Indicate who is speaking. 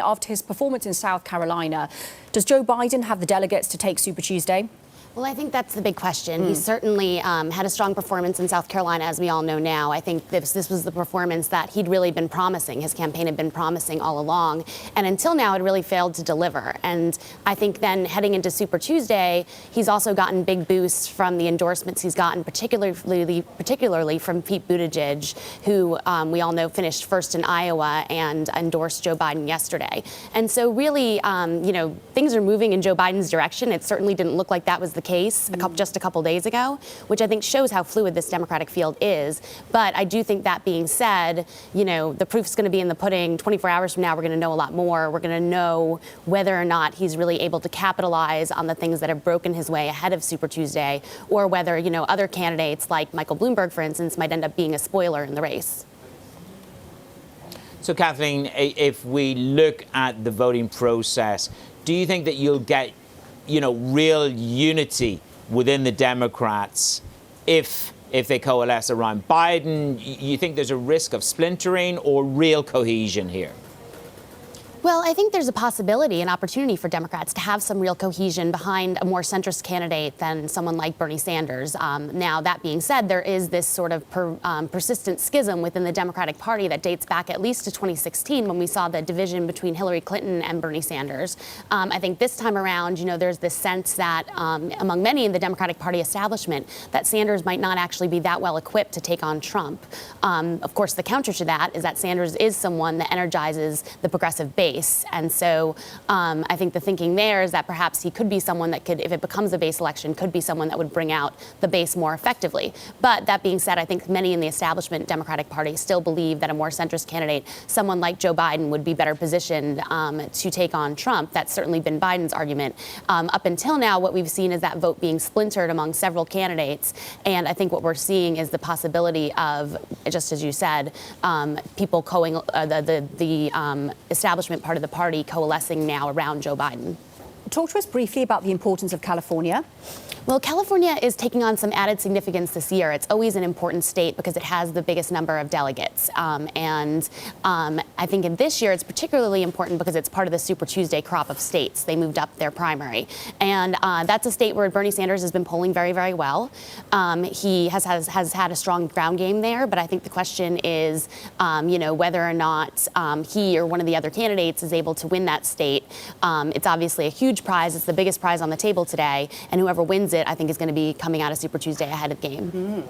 Speaker 1: After his performance in South Carolina, does Joe Biden have the delegates to take Super Tuesday?
Speaker 2: Well, I think that's the big question. He certainly had a strong performance in South Carolina, as we all know now. I think this was the performance that he'd really been promising. His campaign had been promising all along. And until now, it really failed to deliver. And I think then heading into Super Tuesday, he's also gotten big boosts from the endorsements he's gotten, particularly from Pete Buttigieg, who we all know finished first in Iowa and endorsed Joe Biden yesterday. And so really, things are moving in Joe Biden's direction. It certainly didn't look like that was the case just a couple days ago, which I think shows how fluid this Democratic field is. But I do think, that being said, the proof's going to be in the pudding. 24 hours from now, we're going to know a lot more. We're going to know whether or not he's really able to capitalize on the things that have broken his way ahead of Super Tuesday, or whether, other candidates like Michael Bloomberg, for instance, might end up being a spoiler in the race.
Speaker 3: So, Kathleen, if we look at the voting process, do you think that you'll get real unity within the Democrats if they coalesce around Biden? You think there's a risk of splintering or real cohesion here?
Speaker 2: Well, I think there's a possibility, an opportunity for Democrats to have some real cohesion behind a more centrist candidate than someone like Bernie Sanders. Now, that being said, there is this sort of persistent schism within the Democratic Party that dates back at least to 2016, when we saw the division between Hillary Clinton and Bernie Sanders. I think this time around, there's this sense that among many in the Democratic Party establishment, that Sanders might not actually be that well equipped to take on Trump. Of course, the counter to that is that Sanders is someone that energizes the progressive base. And so I think the thinking there is that perhaps he could be someone that could, if it becomes a base election, could be someone that would bring out the base more effectively. But that being said, I think many in the establishment Democratic Party still believe that a more centrist candidate, someone like Joe Biden, would be better positioned to take on Trump. That's certainly been Biden's argument. Up until now, what we've seen is that vote being splintered among several candidates. And I think what we're seeing is the possibility of, just as you said, people the establishment part of the party coalescing now around Joe Biden.
Speaker 1: Talk to us briefly about the importance of California.
Speaker 2: Well, California is taking on some added significance this year. It's always an important state because it has the biggest number of delegates. I think in this year it's particularly important because it's part of the Super Tuesday crop of states. They moved up their primary. And that's a state where Bernie Sanders has been polling very, very well. He has had a strong ground game there, but I think the question is, whether or not he or one of the other candidates is able to win that state. It's obviously a huge prize. It's the biggest prize on the table today, and whoever wins it, I think, is going to be coming out of Super Tuesday ahead of game.